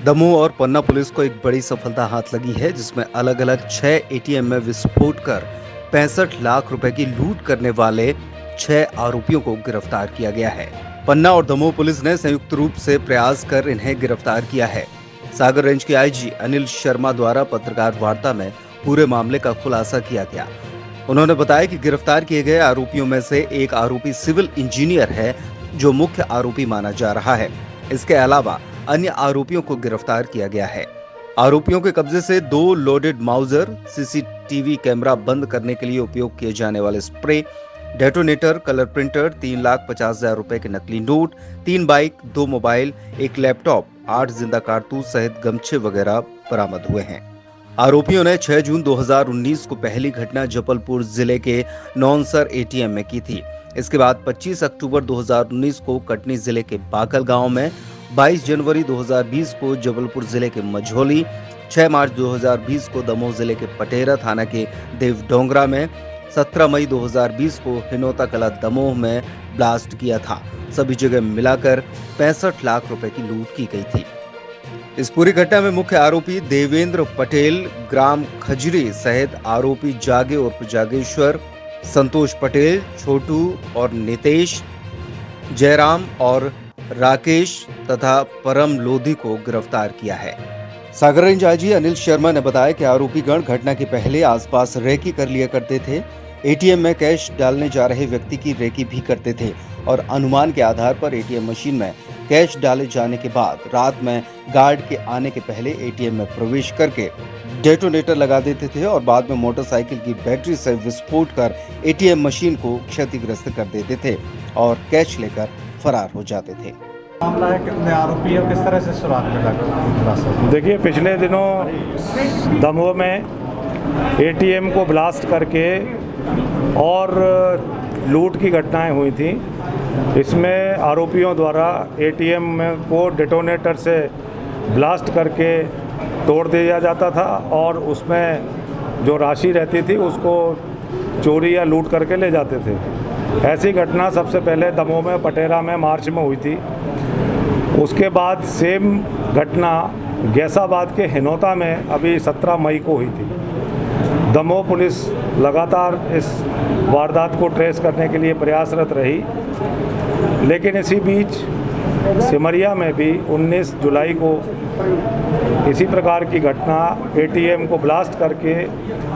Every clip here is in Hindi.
दमोह और पन्ना पुलिस को एक बड़ी सफलता हाथ लगी है, जिसमें अलग अलग 6 एटीएम में विस्फोट कर 65 लाख रुपए की लूट करने वाले 6 आरोपियों को गिरफ्तार किया गया है। पन्ना और दमोह पुलिस ने संयुक्त रूप से प्रयास कर इन्हें गिरफ्तार किया है। सागर रेंज के आईजी अनिल शर्मा द्वारा पत्रकार वार्ता में पूरे मामले का खुलासा किया गया। उन्होंने बताया कि गिरफ्तार किए गए आरोपियों में से एक आरोपी सिविल इंजीनियर है, जो मुख्य आरोपी माना जा रहा है। इसके अलावा अन्य आरोपियों को गिरफ्तार किया गया है। आरोपियों के कब्जे से 2 लोडेड माउजर, सीसीटीवी कैमरा बंद करने के लिए उपयोग किए जाने वाले स्प्रे, डेटोनेटर, कलर प्रिंटर, 3,50,000 रुपए के नकली नोट, 3 बाइक, 2 मोबाइल, 1 लैपटॉप, 8 जिंदा कारतूस सहित गमछे वगैरह बरामद हुए हैं। आरोपियों ने 6 जून 2019 को पहली घटना जबलपुर जिले के नौनसर एटीएम में की थी। इसके बाद 25 अक्टूबर 2019 को कटनी जिले के बाकल गांव में, 22 जनवरी 2020 को जबलपुर जिले के मझौली, 6 मार्च 2020 को दमोह जिले के पटेरा थाना के देवडोंगरा में, 17 मई 2020 को हिनोता कला दमोह में ब्लास्ट किया था। सभी जगह मिलाकर 65 लाख रुपए की लूट की गई थी। इस पूरी घटना में मुख्य आरोपी देवेंद्र पटेल, ग्राम खजरी सहित आरोपी जागे और जागेश्वर, संतोष पटेल, छोटू और नितेश, जयराम और राकेश तथा परम लोधी को गिरफ्तार किया है। सागर रेंज आईजी अनिल शर्मा ने बताया कि आरोपीगण घटना के पहले आसपास रेकी कर लिया करते थे। एटीएम में कैश डालने जा रहे व्यक्ति की रेकी भी करते थे और अनुमान के आधार पर एटीएम मशीन में कैश डाले जाने के बाद रात में गार्ड के आने के पहले एटीएम में प्रवेश करके डेटोनेटर लगा देते थे और बाद में मोटरसाइकिल की बैटरी से विस्फोट कर एटीएम मशीन को क्षतिग्रस्त कर देते थे और कैश लेकर फरार हो जाते थे। मामला है कितने आरोपी और किस तरह से सुराग में लगा? देखिए, पिछले दिनों दमोह में एटीएम को ब्लास्ट करके और लूट की घटनाएं हुई थी। इसमें आरोपियों द्वारा एटीएम को डेटोनेटर से ब्लास्ट करके तोड़ दिया जाता था और उसमें जो राशि रहती थी उसको चोरी या लूट करके ले जाते थे। ऐसी घटना सबसे पहले दमोह में पटेरा में मार्च में हुई थी। उसके बाद सेम घटना गैसाबाद के हिनोता में अभी 17 मई को हुई थी। दमोह पुलिस लगातार इस वारदात को ट्रेस करने के लिए प्रयासरत रही, लेकिन इसी बीच सिमरिया में भी 19 जुलाई को इसी प्रकार की घटना एटीएम को ब्लास्ट करके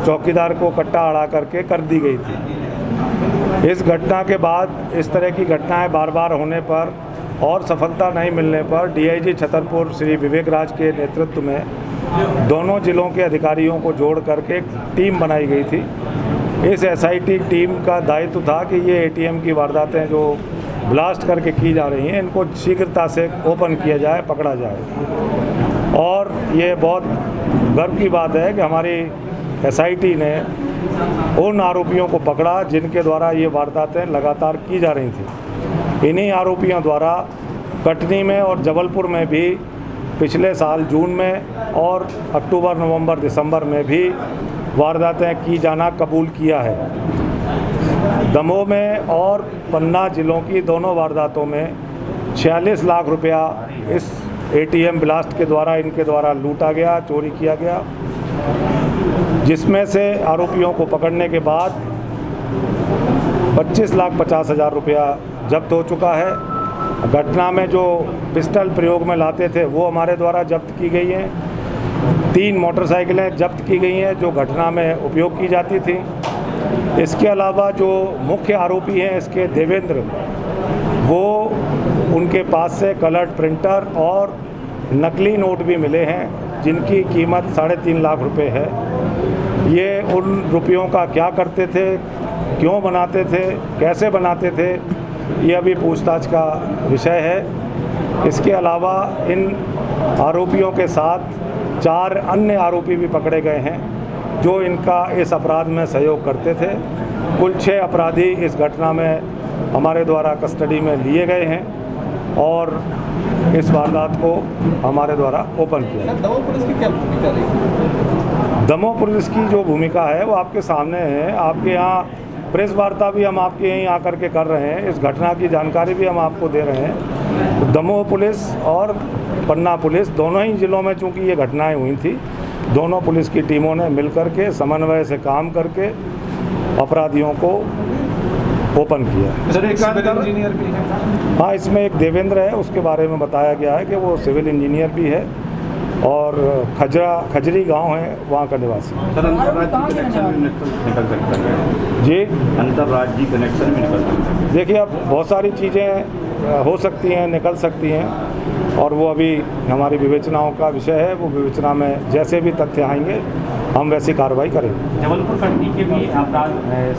चौकीदार को कट्टा अड़ा करके कर दी गई थी। इस घटना के बाद इस तरह की घटनाएं बार बार होने पर और सफलता नहीं मिलने पर डीआईजी छतरपुर श्री विवेक राज के नेतृत्व में दोनों जिलों के अधिकारियों को जोड़ करके एक टीम बनाई गई थी। इस एसआईटी टीम का दायित्व था कि ये एटीएम की वारदातें जो ब्लास्ट करके की जा रही हैं, इनको शीघ्रता से ओपन किया जाए, पकड़ा जाए। और ये बहुत गर्व की बात है कि हमारी एसआईटी ने उन आरोपियों को पकड़ा जिनके द्वारा ये वारदातें लगातार की जा रही थी। इन्हीं आरोपियों द्वारा कटनी में और जबलपुर में भी पिछले साल जून में और अक्टूबर, नवंबर, दिसंबर में भी वारदातें की जाना कबूल किया है। दमोह में और पन्ना जिलों की दोनों वारदातों में 46 लाख रुपया इस एटीएम ब्लास्ट के द्वारा इनके द्वारा लूटा गया, चोरी किया गया, जिसमें से आरोपियों को पकड़ने के बाद 25,50,000 रुपया जब्त हो चुका है। घटना में जो पिस्टल प्रयोग में लाते थे वो हमारे द्वारा जब्त की गई हैं। 3 मोटरसाइकिलें जब्त की गई हैं जो घटना में उपयोग की जाती थी। इसके अलावा जो मुख्य आरोपी हैं इसके देवेंद्र, वो उनके पास से कलर्ड प्रिंटर और नकली नोट भी मिले हैं जिनकी कीमत 3.5 लाख रुपए है। ये उन रुपयों का क्या करते थे, क्यों बनाते थे, कैसे बनाते थे, ये अभी पूछताछ का विषय है। इसके अलावा इन आरोपियों के साथ 4 अन्य आरोपी भी पकड़े गए हैं जो इनका इस अपराध में सहयोग करते थे। कुल 6 अपराधी इस घटना में हमारे द्वारा कस्टडी में लिए गए हैं और इस वारदात को हमारे द्वारा ओपन किया। दमोह पुलिस की क्या भूमिका रही? दमोह पुलिस की जो भूमिका है वो आपके सामने है। आपके यहाँ प्रेस वार्ता भी हम आपके यहीं आकर के कर रहे हैं, इस घटना की जानकारी भी हम आपको दे रहे हैं। दमोह पुलिस और पन्ना पुलिस, दोनों ही ज़िलों में चूँकि ये घटनाएं हुई थी, दोनों पुलिस की टीमों ने मिलकर के समन्वय से काम करके अपराधियों को ओपन किया है। सर एक सिविल इंजीनियर भी है। हाँ, इसमें एक देवेंद्र है, उसके बारे में बताया गया है कि वो सिविल इंजीनियर भी है और खजरी गांव है वहाँ का निवासी। सर अंतर्राज्यीय कनेक्शन भी निकल सकता है जी, अंतर्राज्यीय कनेक्शन भी निकल सकता है। देखिए अब बहुत सारी चीज़ें हो सकती हैं, निकल सकती हैं और वो अभी हमारी विवेचनाओं का विषय है। वो विवेचना में जैसे भी तथ्य आएंगे हम वैसी कार्रवाई करेंगे। जबलपुर कटनी के भी अपराध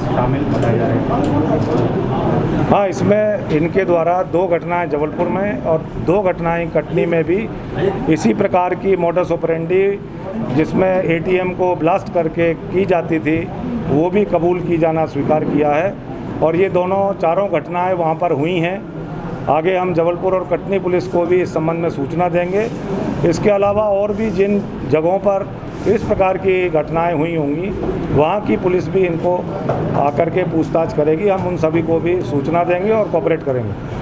शामिल बताए जा रहे हैं। हाँ, इसमें इनके द्वारा 2 घटनाएं जबलपुर में और 2 घटनाएं कटनी में भी इसी प्रकार की मोडस ऑपरेंडी जिसमें एटीएम को ब्लास्ट करके की जाती थी, वो भी कबूल की जाना स्वीकार किया है और ये चारों घटनाएं वहाँ पर हुई हैं। आगे हम जबलपुर और कटनी पुलिस को भी इस संबंध में सूचना देंगे। इसके अलावा और भी जिन जगहों पर इस प्रकार की घटनाएं हुई होंगी वहाँ की पुलिस भी इनको आकर के पूछताछ करेगी। हम उन सभी को भी सूचना देंगे और कोऑपरेट करेंगे।